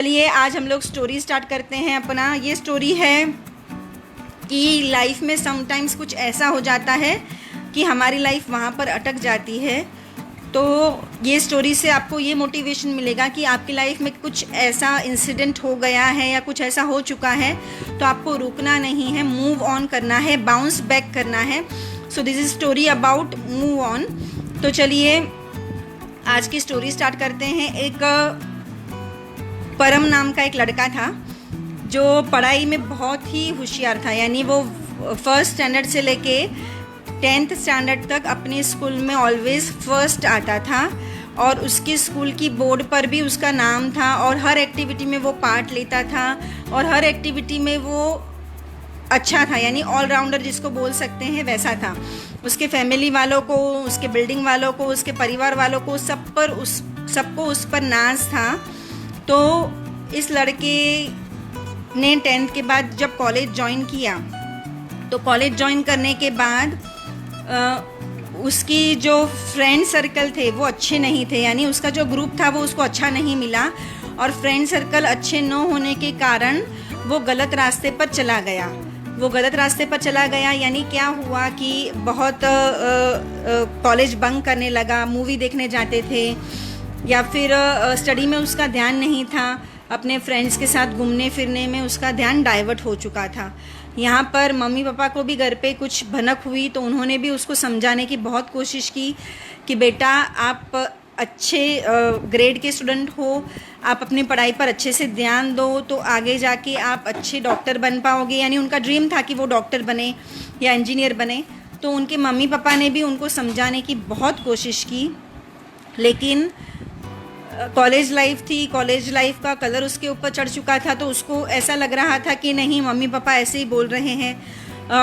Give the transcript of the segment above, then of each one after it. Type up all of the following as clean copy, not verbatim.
चलिए आज हम लोग स्टोरी स्टार्ट करते हैं अपना। ये स्टोरी है कि लाइफ में समटाइम्स कुछ ऐसा हो जाता है कि हमारी लाइफ वहाँ पर अटक जाती है। तो ये स्टोरी से आपको ये मोटिवेशन मिलेगा कि आपकी लाइफ में कुछ ऐसा इंसिडेंट हो गया है या कुछ ऐसा हो चुका है तो आपको रुकना नहीं है, मूव ऑन करना है, बाउंस बैक करना है। So this is story about move on. तो चलिए आज की स्टोरी स्टार्ट करते हैं। एक परम नाम का एक लड़का था जो पढ़ाई में बहुत ही होशियार था, यानी वो फर्स्ट स्टैंडर्ड से लेके 10th स्टैंडर्ड तक अपने स्कूल में ऑलवेज़ फर्स्ट आता था और उसके स्कूल की बोर्ड पर भी उसका नाम था और हर एक्टिविटी में वो पार्ट लेता था और हर एक्टिविटी में वो अच्छा था, यानी ऑलराउंडर जिसको बोल सकते हैं वैसा था। उसके फैमिली वालों को, उसके बिल्डिंग वालों को, उसके परिवार वालों को सबको उस पर नाज था। तो इस लड़के ने 10th के बाद जब कॉलेज ज्वाइन किया तो कॉलेज ज्वाइन करने के बाद उसकी जो फ्रेंड सर्कल थे वो अच्छे नहीं थे, यानी उसका जो ग्रुप था वो उसको अच्छा नहीं मिला और फ्रेंड सर्कल अच्छे न होने के कारण वो गलत रास्ते पर चला गया। यानी क्या हुआ कि बहुत कॉलेज बंक करने लगा, मूवी देखने जाते थे या फिर स्टडी में उसका ध्यान नहीं था, अपने फ्रेंड्स के साथ घूमने फिरने में उसका ध्यान डाइवर्ट हो चुका था। यहाँ पर मम्मी पापा को भी घर पे कुछ भनक हुई तो उन्होंने भी उसको समझाने की बहुत कोशिश की कि बेटा आप अच्छे ग्रेड के स्टूडेंट हो, आप अपनी पढ़ाई पर अच्छे से ध्यान दो तो आगे जाके आप अच्छे डॉक्टर बन पाओगे। यानी उनका ड्रीम था कि वो डॉक्टर बने या इंजीनियर बने। तो उनके मम्मी पापा ने भी उनको समझाने की बहुत कोशिश की, लेकिन कॉलेज लाइफ थी, कॉलेज लाइफ का कलर उसके ऊपर चढ़ चुका था तो उसको ऐसा लग रहा था कि नहीं, मम्मी पापा ऐसे ही बोल रहे हैं,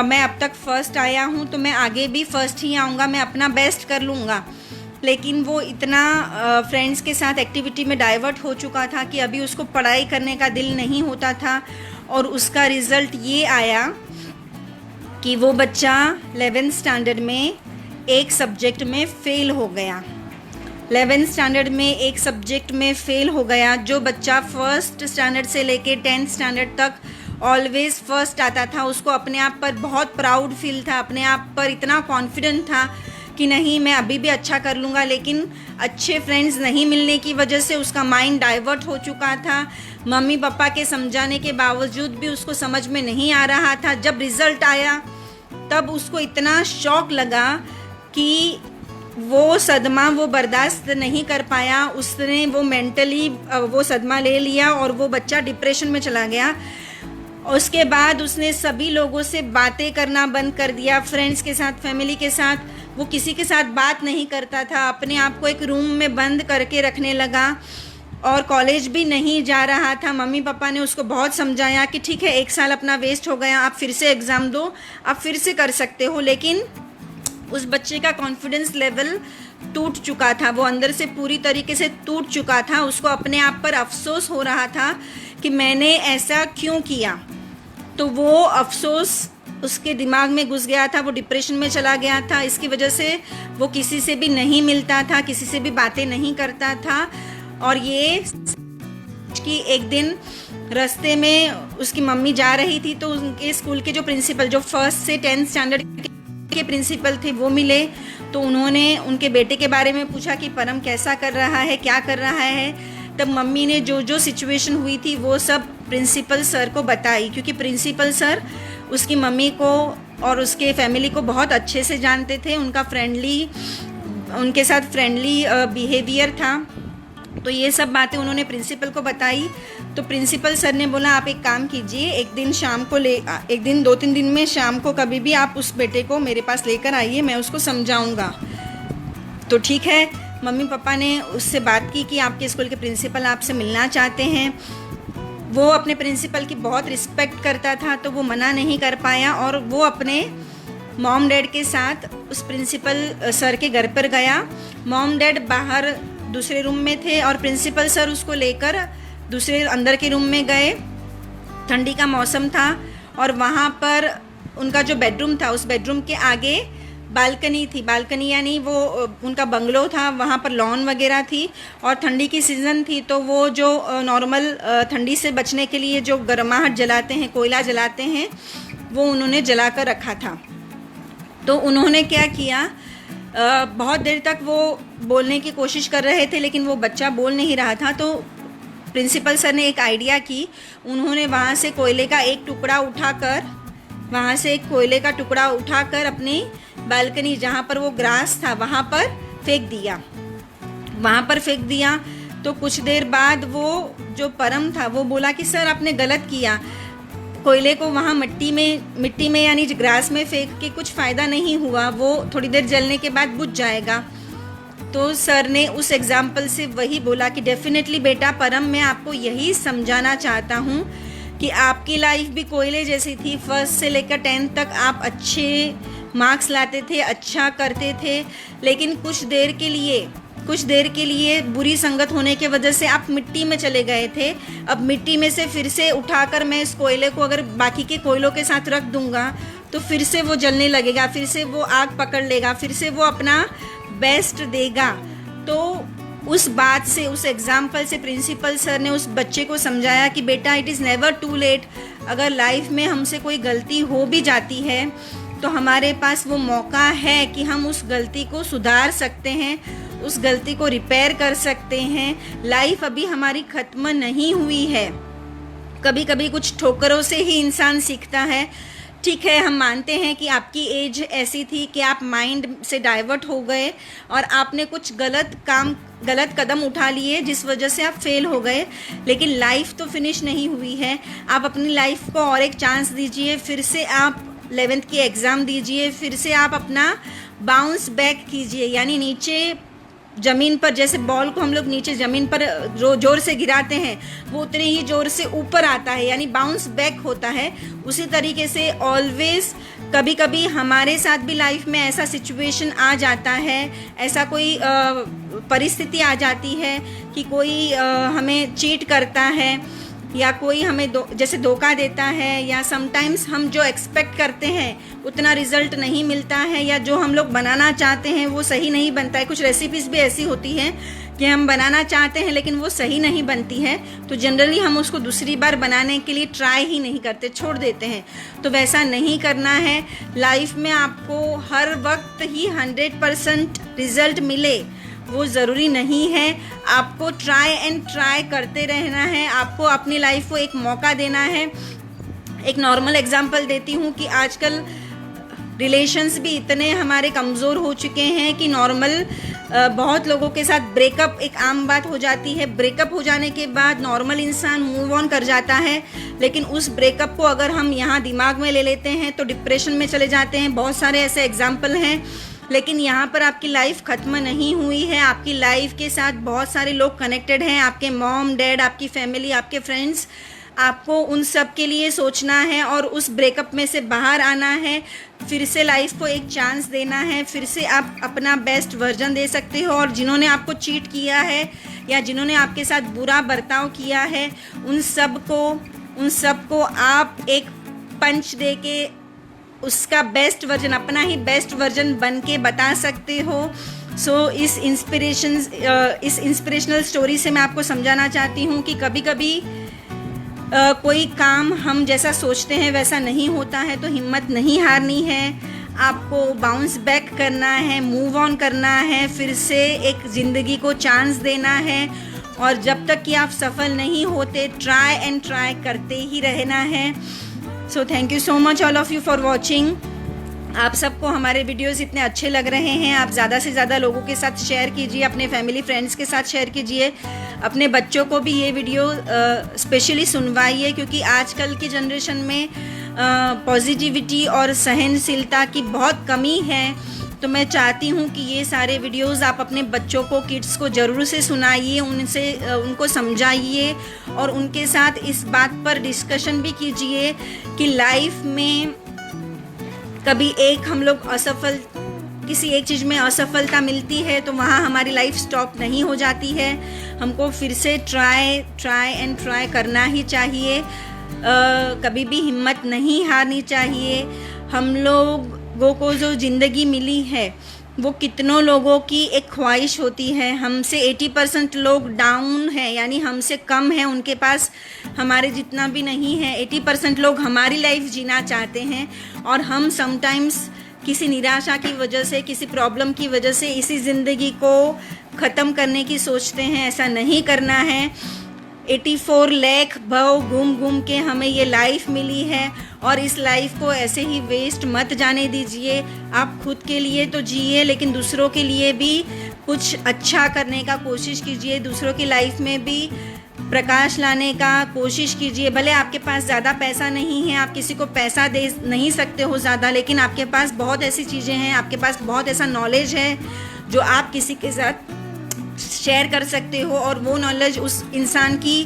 मैं अब तक फ़र्स्ट आया हूँ तो मैं आगे भी फ़र्स्ट ही आऊँगा, मैं अपना बेस्ट कर लूँगा। लेकिन वो इतना फ्रेंड्स के साथ एक्टिविटी में डाइवर्ट हो चुका था कि अभी उसको पढ़ाई करने का दिल नहीं होता था और उसका रिज़ल्ट ये आया कि वो बच्चा 11th स्टैंडर्ड में एक सब्जेक्ट में फ़ेल हो गया। 11th स्टैंडर्ड में एक सब्जेक्ट में फ़ेल हो गया। जो बच्चा फर्स्ट स्टैंडर्ड से लेके 10th स्टैंडर्ड तक ऑलवेज़ फर्स्ट आता था, उसको अपने आप पर बहुत प्राउड फील था, अपने आप पर इतना कॉन्फिडेंट था कि नहीं मैं अभी भी अच्छा कर लूँगा। लेकिन अच्छे फ्रेंड्स नहीं मिलने की वजह से उसका माइंड डाइवर्ट हो चुका था। मम्मी पापा के समझाने के बावजूद भी उसको समझ में नहीं आ रहा था। जब रिज़ल्ट आया तब उसको इतना शॉक लगा कि वो सदमा वो बर्दाश्त नहीं कर पाया, उसने वो मेंटली वो सदमा ले लिया और वो बच्चा डिप्रेशन में चला गया। उसके बाद उसने सभी लोगों से बातें करना बंद कर दिया, फ्रेंड्स के साथ, फैमिली के साथ वो किसी के साथ बात नहीं करता था, अपने आप को एक रूम में बंद करके रखने लगा और कॉलेज भी नहीं जा रहा था। मम्मी पापा ने उसको बहुत समझाया कि ठीक है, 1 साल अपना वेस्ट हो गया, आप फिर से एग्ज़ाम दो, आप फिर से कर सकते हो। लेकिन उस बच्चे का कॉन्फिडेंस लेवल टूट चुका था, वो अंदर से पूरी तरीके से टूट चुका था। उसको अपने आप पर अफसोस हो रहा था कि मैंने ऐसा क्यों किया। तो वो अफसोस उसके दिमाग में घुस गया था, वो डिप्रेशन में चला गया था। इसकी वजह से वो किसी से भी नहीं मिलता था, किसी से भी बातें नहीं करता था। और ये कि एक दिन रास्ते में उसकी मम्मी जा रही थी तो उनके स्कूल के जो प्रिंसिपल, जो फर्स्ट से 10th स्टैंडर्ड के प्रिंसिपल थे, वो मिले। तो उन्होंने उनके बेटे के बारे में पूछा कि परम कैसा कर रहा है, क्या कर रहा है। तब मम्मी ने जो जो सिचुएशन हुई थी वो सब प्रिंसिपल सर को बताई, क्योंकि प्रिंसिपल सर उसकी मम्मी को और उसके फैमिली को बहुत अच्छे से जानते थे। उनके साथ फ्रेंडली बिहेवियर था। तो ये सब बातें उन्होंने प्रिंसिपल को बताई। तो प्रिंसिपल सर ने बोला आप एक काम कीजिए, एक दिन 2-3 दिन में शाम को कभी भी आप उस बेटे को मेरे पास लेकर आइए, मैं उसको समझाऊंगा। तो ठीक है, मम्मी पापा ने उससे बात की कि आपके स्कूल के प्रिंसिपल आपसे मिलना चाहते हैं। वो अपने प्रिंसिपल की बहुत रिस्पेक्ट करता था तो वो मना नहीं कर पाया और वो अपने मॉम डैड के साथ उस प्रिंसिपल सर के घर पर गया। मॉम डैड बाहर दूसरे रूम में थे और प्रिंसिपल सर उसको लेकर दूसरे अंदर के रूम में गए। ठंडी का मौसम था और वहाँ पर उनका जो बेडरूम था, उस बेडरूम के आगे बालकनी थी, बालकनी यानी वो उनका बंगलो था, वहाँ पर लॉन वगैरह थी और ठंडी की सीज़न थी, तो वो जो नॉर्मल ठंडी से बचने के लिए जो गर्माहट जलाते हैं, कोयला जलाते हैं, वो उन्होंने जला कर रखा था। तो उन्होंने क्या किया, बहुत देर तक वो बोलने की कोशिश कर रहे थे लेकिन वो बच्चा बोल नहीं रहा था। तो प्रिंसिपल सर ने एक आइडिया की, उन्होंने वहाँ से कोयले का एक टुकड़ा उठाकर अपनी बालकनी जहाँ पर वो ग्रास था वहाँ पर फेंक दिया। तो कुछ देर बाद वो जो परम था वो बोला कि सर आपने गलत किया, कोयले को वहाँ मिट्टी में यानी ग्रास में फेंक के कुछ फ़ायदा नहीं हुआ, वो थोड़ी देर जलने के बाद बुझ जाएगा। तो सर ने उस एग्ज़ाम्पल से वही बोला कि डेफिनेटली बेटा परम, मैं आपको यही समझाना चाहता हूँ कि आपकी लाइफ भी कोयले जैसी थी। फर्स्ट से लेकर 10th तक आप अच्छे मार्क्स लाते थे, अच्छा करते थे, लेकिन कुछ देर के लिए बुरी संगत होने के वजह से आप मिट्टी में चले गए थे। अब मिट्टी में से फिर से उठाकर मैं इस कोयले को अगर बाकी के कोयलों के साथ रख दूंगा तो फिर से वो जलने लगेगा, फिर से वो आग पकड़ लेगा, फिर से वो अपना बेस्ट देगा। तो उस बात से, उस एग्जाम्पल से प्रिंसिपल सर ने उस बच्चे को समझाया कि बेटा it is never too late. अगर लाइफ में हमसे कोई गलती हो भी जाती है तो हमारे पास वो मौका है कि हम उस गलती को सुधार सकते हैं, उस गलती को रिपेयर कर सकते हैं। लाइफ अभी हमारी ख़त्म नहीं हुई है। कभी कभी कुछ ठोकरों से ही इंसान सीखता है। ठीक है, हम मानते हैं कि आपकी एज ऐसी थी कि आप माइंड से डाइवर्ट हो गए और आपने कुछ गलत कदम उठा लिए जिस वजह से आप फेल हो गए, लेकिन लाइफ तो फिनिश नहीं हुई है। आप अपनी लाइफ को और एक चांस दीजिए, फिर से आप 11th की एग्ज़ाम दीजिए, फिर से आप अपना बाउंस बैक कीजिए, यानी नीचे ज़मीन पर, जैसे बॉल को हम लोग नीचे ज़मीन पर जोर से गिराते हैं वो उतने ही ज़ोर से ऊपर आता है, यानी बाउंस बैक होता है। उसी तरीके से ऑलवेज़ कभी कभी हमारे साथ भी लाइफ में ऐसा सिचुएशन आ जाता है, ऐसा कोई परिस्थिति आ जाती है कि कोई हमें चीट करता है या कोई हमें जैसे धोखा देता है, या समटाइम्स हम जो एक्सपेक्ट करते हैं उतना रिज़ल्ट नहीं मिलता है, या जो हम लोग बनाना चाहते हैं वो सही नहीं बनता है। कुछ रेसिपीज़ भी ऐसी होती हैं कि हम बनाना चाहते हैं लेकिन वो सही नहीं बनती है, तो जनरली हम उसको दूसरी बार बनाने के लिए ट्राई ही नहीं करते, छोड़ देते हैं। तो वैसा नहीं करना है। लाइफ में आपको हर वक्त ही 100% रिज़ल्ट मिले वो ज़रूरी नहीं है। आपको ट्राई करते रहना है, आपको अपनी लाइफ को एक मौका देना है। एक नॉर्मल एग्जांपल देती हूँ कि आजकल रिलेशंस भी इतने हमारे कमज़ोर हो चुके हैं कि बहुत लोगों के साथ ब्रेकअप एक आम बात हो जाती है। ब्रेकअप हो जाने के बाद नॉर्मल इंसान मूव ऑन कर जाता है, लेकिन उस ब्रेकअप को अगर हम यहाँ दिमाग में ले लेते हैं तो डिप्रेशन में चले जाते हैं। बहुत सारे ऐसे एग्जाम्पल हैं। लेकिन यहाँ पर आपकी लाइफ ख़त्म नहीं हुई है, आपकी लाइफ के साथ बहुत सारे लोग कनेक्टेड हैं, आपके मॉम डैड, आपकी फैमिली, आपके फ्रेंड्स। आपको उन सब के लिए सोचना है और उस ब्रेकअप में से बाहर आना है, फिर से लाइफ को एक चांस देना है, फिर से आप अपना बेस्ट वर्जन दे सकते हो। और जिन्होंने आपको चीट किया है या जिन्होंने आपके साथ बुरा बर्ताव किया है उन सबको आप एक पंच दे के उसका बेस्ट वर्जन, अपना ही बेस्ट वर्जन बन के बता सकते हो। इस इंस्पिरेशनल स्टोरी से मैं आपको समझाना चाहती हूँ कि कभी कभी कोई काम हम जैसा सोचते हैं वैसा नहीं होता है, तो हिम्मत नहीं हारनी है। आपको बाउंस बैक करना है, मूव ऑन करना है, फिर से एक ज़िंदगी को चांस देना है। और जब तक कि आप सफल नहीं होते ट्राई करते ही रहना है। So thank you so much all of you for watching. आप सबको हमारे वीडियोस इतने अच्छे लग रहे हैं, आप ज़्यादा से ज़्यादा लोगों के साथ शेयर कीजिए, अपने फैमिली फ्रेंड्स के साथ शेयर कीजिए, अपने बच्चों को भी ये वीडियो स्पेशली सुनवाइए, क्योंकि आजकल की जनरेशन में पॉजिटिविटी और सहनशीलता की बहुत कमी है। तो मैं चाहती हूँ कि ये सारे वीडियोस आप अपने बच्चों को, किड्स को ज़रूर से सुनाइए, उनको समझाइए और उनके साथ इस बात पर डिस्कशन भी कीजिए कि लाइफ में कभी किसी एक चीज़ में असफलता मिलती है तो वहाँ हमारी लाइफ स्टॉप नहीं हो जाती है। हमको फिर से ट्राई करना ही चाहिए। कभी भी हिम्मत नहीं हारनी चाहिए। हम लोग लोगों को जो ज़िंदगी मिली है वो कितनों लोगों की एक ख्वाहिश होती है। हमसे 80% लोग डाउन हैं, यानी हमसे कम है, उनके पास हमारे जितना भी नहीं है। 80% लोग हमारी लाइफ जीना चाहते हैं और हम समटाइम्स किसी निराशा की वजह से, किसी प्रॉब्लम की वजह से इसी ज़िंदगी को ख़त्म करने की सोचते हैं। ऐसा नहीं करना है। 84 लाख भव घूम घूम के हमें ये लाइफ मिली है और इस लाइफ को ऐसे ही वेस्ट मत जाने दीजिए। आप खुद के लिए तो जिए, लेकिन दूसरों के लिए भी कुछ अच्छा करने का कोशिश कीजिए। दूसरों की लाइफ में भी प्रकाश लाने का कोशिश कीजिए। भले आपके पास ज़्यादा पैसा नहीं है, आप किसी को पैसा दे नहीं सकते हो ज़्यादा, लेकिन आपके पास बहुत ऐसी चीज़ें हैं, आपके पास बहुत ऐसा नॉलेज है जो आप किसी के साथ शेयर कर सकते हो और वो नॉलेज उस इंसान की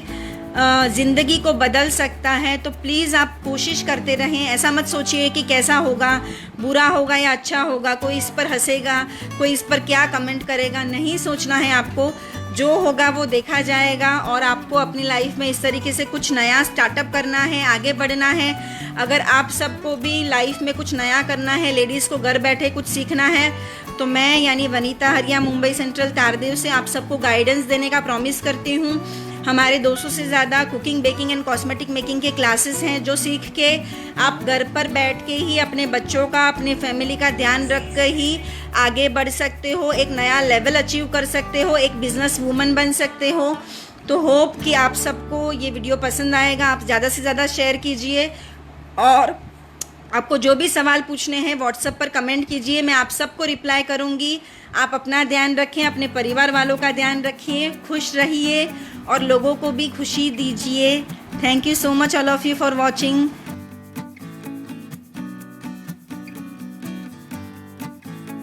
ज़िंदगी को बदल सकता है। तो प्लीज़ आप कोशिश करते रहें। ऐसा मत सोचिए कि कैसा होगा, बुरा होगा या अच्छा होगा, कोई इस पर हंसेगा, कोई इस पर क्या कमेंट करेगा, नहीं सोचना है आपको। जो होगा वो देखा जाएगा और आपको अपनी लाइफ में इस तरीके से कुछ नया स्टार्टअप करना है, आगे बढ़ना है। अगर आप सबको भी लाइफ में कुछ नया करना है, लेडीज़ को घर बैठे कुछ सीखना है, तो मैं यानी वनीता हरिया मुंबई सेंट्रल तारदेव से आप सबको गाइडेंस देने का प्रॉमिस करती हूँ। हमारे 200 से ज़्यादा cooking, baking and cosmetic making के क्लासेस हैं जो सीख के आप घर पर बैठ के ही अपने बच्चों का, अपने फैमिली का ध्यान रख कर ही आगे बढ़ सकते हो, एक नया लेवल अचीव कर सकते हो, एक बिजनेस वूमन बन सकते हो। तो होप कि आप सबको ये वीडियो पसंद आएगा। आप ज़्यादा से ज़्यादा शेयर कीजिए और आपको जो भी सवाल पूछने हैं व्हाट्सएप पर कमेंट कीजिए, मैं आप सबको रिप्लाई करूँगी। आप अपना ध्यान रखें, अपने परिवार वालों का ध्यान रखिए, खुश रहिए और लोगों को भी खुशी दीजिए। Thank you so much all of you for watching.